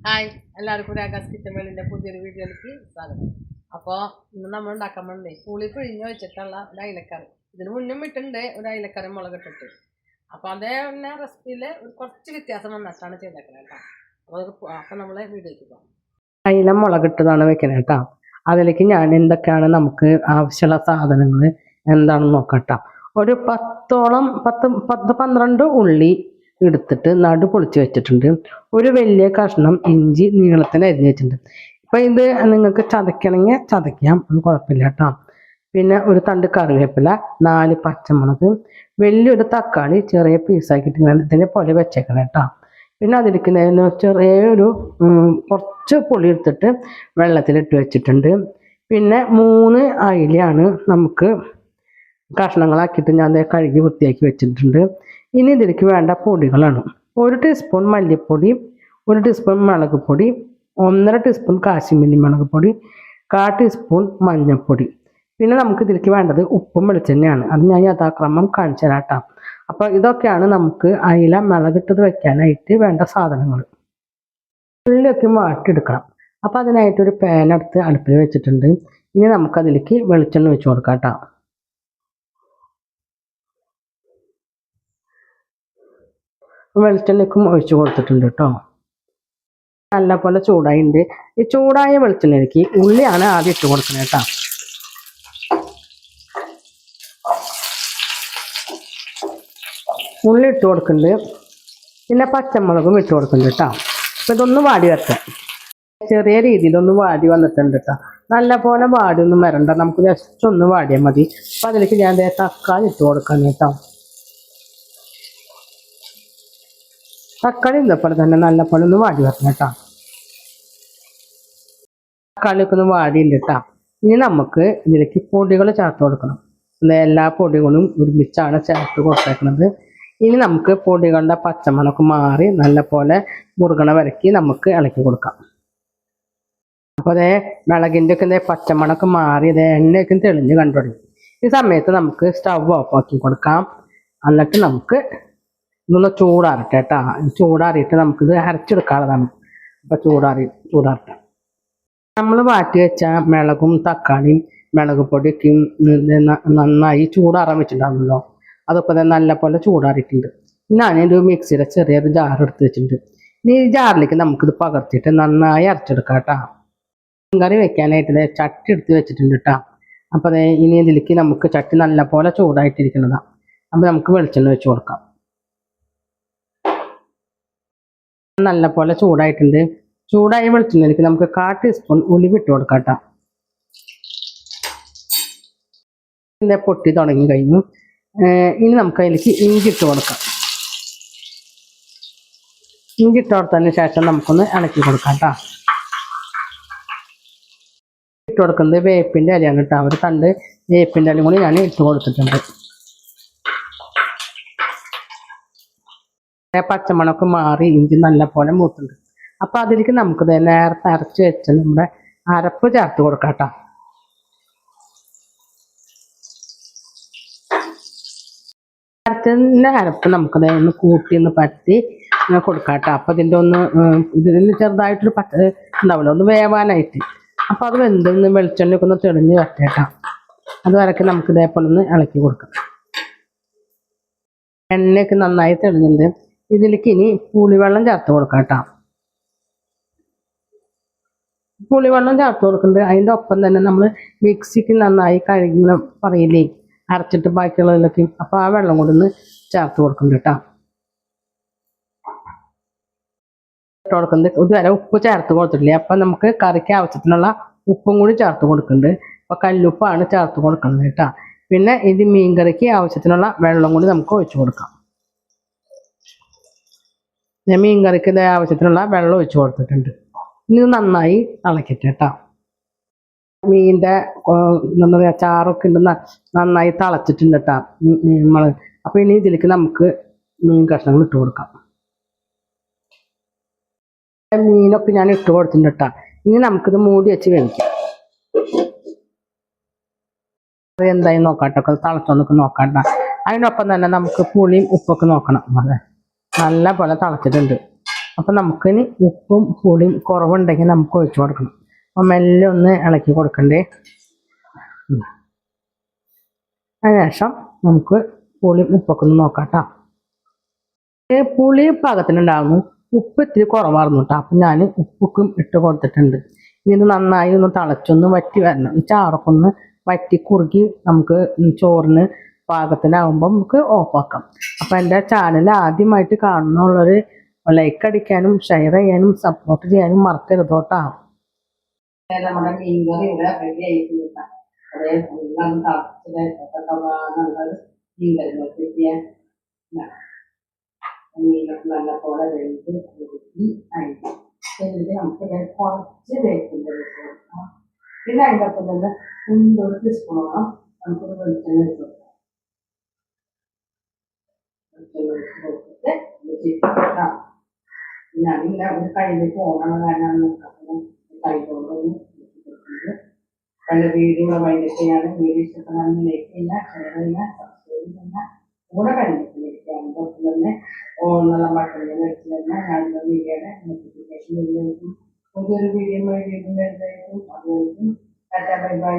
Hi എല്ലാവർക്കും ragas kitchen വേളിൻ്റെ പുതിയൊരു വീഡിയോയിലേക്ക് സ്വാഗതം. അപ്പോൾ ഇന്ന് നമ്മൾ ഉണ്ടാക്കാൻ വേണ്ടി പുളി പിഴിഞ്ഞ് വെച്ചിട്ടുള്ള ഒരു അയിലക്കറി. ഇതിന് മുന്നും ഇട്ടുണ്ട് ഒരു അയിലക്കറി മുളകിട്ടിട്ട്. അപ്പോൾ അതേ തന്നെ റെസിപ്പിയിൽ കുറച്ച് വ്യത്യാസം വന്നിട്ടാണ് ചെയ്തേക്കുന്നത് കേട്ടോ. അപ്പോൾ നമ്മൾ വീഡിയോയ്ക്ക് പോകാം. അയില മുളകിട്ടതാണ് വെക്കുന്നത് കേട്ടോ. അതിലേക്ക് ഞാൻ എന്തൊക്കെയാണ് നമുക്ക് ആവശ്യമുള്ള സാധനങ്ങൾ എന്താണെന്ന് നോക്കട്ടോ. ഒരു 12 ഉള്ളി എടുത്തിട്ട് നടു പൊളിച്ച് വെച്ചിട്ടുണ്ട്. ഒരു വലിയ കഷ്ണം ഇഞ്ചി നീളത്തിന് അരിഞ്ഞ് വെച്ചിട്ടുണ്ട്. ഇപ്പം ഇത് നിങ്ങൾക്ക് ചതയ്ക്കണമെങ്കിൽ ചതയ്ക്കാം, അത് കുഴപ്പമില്ല കേട്ടോ. പിന്നെ ഒരു തണ്ട് കറിവേപ്പില, 4 പച്ചമുളക്, വലിയൊരു തക്കാളി ചെറിയ പീസാക്കിയിട്ട് ഇതിനെ പോലെ വെച്ചേക്കണം കേട്ടോ. പിന്നെ അതിലേക്ക് ചെറിയൊരു കുറച്ച് പുളി എടുത്തിട്ട് വെള്ളത്തിലിട്ട് വെച്ചിട്ടുണ്ട്. പിന്നെ 3 അയിലയാണ് നമുക്ക് കഷ്ണങ്ങളാക്കിയിട്ട് ഞാൻ കഴുകി വൃത്തിയാക്കി വെച്ചിട്ടുണ്ട്. ഇനി ഇതിലേക്ക് വേണ്ട പൊടികളാണ്: 1 ടീസ്പൂൺ മല്ലിപ്പൊടി, 1 ടീസ്പൂൺ മുളക് പൊടി, 1.5 ടീസ്പൂൺ കാശ്മീരി മുളക് പൊടി, 1/4 ടീസ്പൂൺ മഞ്ഞൾപ്പൊടി. പിന്നെ നമുക്ക് ഇതിലേക്ക് വേണ്ടത് ഉപ്പും വെളിച്ചെണ്ണയാണ്. അത് ഞാൻ യഥാക്രമം കാണിച്ചു തരാം കേട്ടോ. അപ്പോൾ ഇതൊക്കെയാണ് നമുക്ക് അയില മുളകിട്ടത് വെക്കാനായിട്ട് വേണ്ട സാധനങ്ങൾ. ഉള്ളിയൊക്കെ വാട്ടിയെടുക്കണം. അപ്പോൾ അതിനായിട്ടൊരു പാൻ എടുത്ത് അടുപ്പിൽ വെച്ചിട്ടുണ്ട്. ഇനി നമുക്കതിലേക്ക് വെളിച്ചെണ്ണ ഒഴിച്ച് കൊടുക്കാം കേട്ടോ. വെളിച്ചെണ്ണയ്ക്കും ഒഴിച്ച് കൊടുത്തിട്ടുണ്ട് കേട്ടോ. നല്ലപോലെ ചൂടായിട്ടുണ്ട്. ഈ ചൂടായ വെളിച്ചെണ്ണയ്ക്ക് ഉള്ളിയാണ് ആദ്യം ഇട്ട് കൊടുക്കുന്നത് കേട്ടോ. ഉള്ളി ഇട്ട് കൊടുക്കുന്നുണ്ട്. പിന്നെ പച്ചമുളകും ഇട്ട് കൊടുക്കുന്നുണ്ട് കേട്ടോ. അപ്പം ഇതൊന്ന് വാടി വരട്ടെ. ചെറിയ രീതിയിലൊന്ന് വാടി വന്നിട്ടുണ്ട് കേട്ടോ. നല്ലപോലെ വാടിയൊന്നും വരണ്ട, നമുക്ക് ജസ്റ്റ് ഒന്ന് വാടിയാൽ മതി. അപ്പം അതിലേക്ക് ഞാൻ തക്കാളി ഇട്ട് കൊടുക്കാൻ കേട്ടോ. തക്കാളി ഇതേപോലെ തന്നെ നല്ലപോലെ ഒന്ന് വാടി വരണം കേട്ടോ. തക്കാളിയൊക്കെ ഒന്ന് വാടിയുണ്ട് കേട്ടോ. ഇനി നമുക്ക് ഇതിലേക്ക് പൊടികൾ ചേർത്ത് കൊടുക്കണം. എല്ലാ പൊടികളും ഒരുമിച്ചാണ് ചേർത്ത് കൊടുത്തേക്കുന്നത്. ഇനി നമുക്ക് പൊടികളുടെ പച്ചമണമൊക്കെ മാറി നല്ലപോലെ മുറുകണ വരക്കി നമുക്ക് ഇളക്കി കൊടുക്കാം. അപ്പോൾ അതേ മുളകിൻ്റെ ഒക്കെ പച്ചമണമൊക്കെ മാറി അതേ എണ്ണയൊക്കെ തെളിഞ്ഞ് കണ്ടു തുടങ്ങി. ഈ സമയത്ത് നമുക്ക് സ്റ്റവ് ഓഫ് ആക്കി കൊടുക്കാം. എന്നിട്ട് നമുക്ക് ഇതൊന്ന് ചൂടാറട്ടെ കേട്ടോ. ചൂടാറിയിട്ട് നമുക്കിത് അരച്ചെടുക്കാനുള്ളതാണ്. അപ്പോൾ ചൂടാറട്ടെ. നമ്മൾ വാട്ടി വെച്ച മുളകും തക്കാളിയും മുളക് പൊടിയൊക്കെയും നന്നായി ചൂടാറാൻ വെച്ചിട്ടുണ്ടാകുമല്ലോ. അതൊക്കെ നല്ലപോലെ ചൂടാറിയിട്ടുണ്ട്. ഞാനൊരു മിക്സിയുടെ ചെറിയൊരു ജാർ എടുത്ത് വെച്ചിട്ടുണ്ട്. ഇനി ഈ ജാറിലേക്ക് നമുക്കിത് പകർത്തിയിട്ട് നന്നായി അരച്ചെടുക്കാം കേട്ടോ. കറി വെക്കാനായിട്ട് ചട്ടി എടുത്ത് വെച്ചിട്ടുണ്ട് കേട്ടോ. അപ്പോൾ അതെ ഇനി ഇതിലേക്ക് നമുക്ക് ചട്ടി നല്ലപോലെ ചൂടായിട്ടിരിക്കുന്നതാണ്. അപ്പോൾ നമുക്ക് വെളിച്ചെണ്ണ വെച്ച് കൊടുക്കാം. നല്ലപോലെ ചൂടായിട്ടുണ്ട്. ചൂടായ വെളിച്ചെണ്ണയിലേക്ക് നമുക്ക് 1/4 ടീസ്പൂൺ ഉലുവ ഇട്ട് കൊടുക്കാം കേട്ടോ. ഇതിൻ്റെ പൊട്ടി തുടങ്ങി കഴിഞ്ഞു. ഇനി നമുക്ക് അതിലേക്ക് ഇഞ്ചി ഇട്ട് കൊടുക്കാം. ഇഞ്ചി ഇട്ട് കൊടുത്തതിന് ശേഷം നമുക്കൊന്ന് ഇളക്കി കൊടുക്കാം കേട്ടോ. ഇട്ട് കൊടുക്കുന്നത് വേപ്പിൻ്റെ ഇലയാണ് കേട്ടോ. ഒരു തണ്ട് വേപ്പിൻ്റെ ഇലയും കൂടി ഞാൻ ഇട്ട് കൊടുത്തിട്ടുണ്ട്. പച്ചമണമൊക്കെ മാറി ഇഞ്ചി നല്ലപോലെ മൂത്തുണ്ട്. അപ്പോൾ അതിലേക്ക് നമുക്ക് നേരത്തെ അരച്ച് വെച്ച് നമ്മുടെ അരപ്പ് ചേർത്ത് കൊടുക്കാം കേട്ടോ. അരച്ചതിൻ്റെ അരപ്പ് നമുക്കത് ഒന്ന് കൂട്ടി ഒന്ന് പറ്റി കൊടുക്കാം കേട്ടോ. അപ്പോൾ ഇതിൽ ചെറുതായിട്ടൊരു ഉണ്ടാവില്ല, ഒന്ന് വേവാനായിട്ട്. അപ്പോൾ അത് വെന്തൊന്ന് വെളിച്ചെണ്ണയൊക്കെ ഒന്ന് തെളിഞ്ഞ് വരട്ടേക്കാം. അതുവരയ്ക്ക് നമുക്ക് ഇതേപോലെ ഒന്ന് ഇളക്കി കൊടുക്കാം. എണ്ണയൊക്കെ നന്നായി തെളിഞ്ഞിട്ടുണ്ട്. ഇതിലേക്ക് ഇനി പുളിവെള്ളം ചേർത്ത് കൊടുക്കാം കേട്ടോ. പുളിവെള്ളം ചേർത്ത് കൊടുക്കുന്നുണ്ട്. അതിൻ്റെ ഒപ്പം തന്നെ നമ്മൾ മിക്സിക്ക് നന്നായി കഴുകി പറയില്ലേ അരച്ചിട്ട് ബാക്കിയുള്ളതിലൊക്കെ, അപ്പോൾ ആ വെള്ളം കൂടി ഒന്ന് ചേർത്ത് കൊടുക്കുന്നുണ്ട് കേട്ടോ. ഇട്ട് കൊടുക്കുന്നത് ഇതുവരെ ഉപ്പ് ചേർത്ത് കൊടുത്തിട്ടില്ല. അപ്പം നമുക്ക് കറിക്ക് ആവശ്യത്തിനുള്ള ഉപ്പും കൂടി ചേർത്ത് കൊടുക്കുന്നുണ്ട്. അപ്പോൾ കല്ലുപ്പാണ് ചേർത്ത് കൊടുക്കുന്നത് കേട്ടോ. പിന്നെ ഇത് മീൻകറിക്ക് ആവശ്യത്തിനുള്ള വെള്ളം കൂടി നമുക്ക് ഒഴിച്ചു കൊടുക്കാം. ഞാൻ മീൻകറിക്ക് ആവശ്യത്തിനുള്ള വെള്ളം ഒഴിച്ചു കൊടുത്തിട്ടുണ്ട്. ഇനി നന്നായി ഇളക്കിട്ട് കേട്ടോ. മീനിൻ്റെ എന്താ പറയുക ചാറൊക്കെ ഉണ്ട്, നന്നായി തിളച്ചിട്ടുണ്ട് കേട്ടോ നമ്മൾ. അപ്പോൾ ഇനി ഇതിലേക്ക് നമുക്ക് മീൻ കഷ്ണങ്ങൾ ഇട്ട് കൊടുക്കാം. മീനൊക്കെ ഞാൻ ഇട്ട് കൊടുത്തിട്ടുണ്ട് കേട്ടോ. ഇനി നമുക്കിത് മൂടി വെച്ച് കഴിക്കാം. എന്തായി നോക്കാട്ടോ, തിളച്ചൊന്നൊക്കെ നോക്കാട്ടോ. അതിനൊപ്പം തന്നെ നമുക്ക് പുളിയും ഉപ്പൊക്കെ നോക്കണം. അതെ നല്ല പോലെ തിളച്ചിട്ടുണ്ട്. അപ്പം നമുക്കിനി ഉപ്പും പുളിയും കുറവുണ്ടെങ്കിൽ നമുക്ക് ഒഴിച്ചു കൊടുക്കണം. അപ്പം മെല്ലെ ഒന്ന് ഇളക്കി കൊടുക്കണ്ടേ. അതിനുശേഷം നമുക്ക് പുളിയും ഉപ്പൊക്കെ ഒന്ന് നോക്കാം കേട്ടോ. പുളി പാകത്തിനുണ്ടാകുന്നു, ഉപ്പ് ഇത്തിരി കുറവായിരുന്നു കേട്ടോ. അപ്പം ഞാൻ ഉപ്പൊക്കെ ഇട്ട് കൊടുത്തിട്ടുണ്ട്. ഇനി ഇത് നന്നായി ഒന്ന് തിളച്ചൊന്ന് വറ്റി വരണം. ഈ ചാറൊക്കെ ഒന്ന് വറ്റി കുറുകി നമുക്ക് ചോറിന് പാകത്തിനാകുമ്പോൾ നമുക്ക് ഓഫാക്കാം. അപ്പം എൻ്റെ ചാനൽ ആദ്യമായിട്ട് കാണുന്നുള്ളൊരു ലൈക്ക് അടിക്കാനും ഷെയർ ചെയ്യാനും സപ്പോർട്ട് ചെയ്യാനും മറക്കരുത് കേട്ടോ. നമ്മുടെ മീൻകറി ഇവിടെ റെഡി ആയിട്ടില്ല. അതായത് മീൻകറി നോക്കിയ മീനൊക്കെ നല്ലപോലെ വെന്ത് കുറുക്കി അഴിക്കും. എന്നിട്ട് നമുക്ക് കുറച്ച് വേപ്പിൻ്റെ കൊടുക്കാം. പിന്നെ അതിൻ്റെ ഒപ്പം തന്നെ ഒരു ടീസ്പൂണോളം നമുക്കൊരു വെളിച്ചെണ്ണ വെച്ച് കൊടുക്കാം. വെളിച്ചെണ്ണ വെച്ച് കൊടുത്തിട്ട് ചിക്കൻ പിന്നെ അതില്ല ഒരു കയ്യിലേക്ക് പോകണം കാരണം നോക്കാം. കൈ കൊണ്ടൊന്ന് പല വീഡിയോ വൈകിട്ട് ചെയ്യാണ്. വീഡിയോ ഇഷ്ടപ്പെടാൻ ലൈക്ക് ചെയ്യുക, ഷെയർ ചെയ്യുക, സബ്സ്ക്രൈബ് ചെയ്യുക. കൂടെ കഴിഞ്ഞിട്ടിരിക്കുകയാണ് തൊട്ട് തന്നെ ഓൺലൈൻ ബട്ടണിൽ വെച്ച് തന്നെ ഞാനുള്ള വീഡിയോയുടെ നോട്ടിഫിക്കേഷൻ വരുന്നതായിരിക്കും. പുതിയൊരു വീഡിയോ വീണ്ടും വരുന്നതായിരിക്കും. അതുവരെയും ടാറ്റാ ബൈ ബൈ.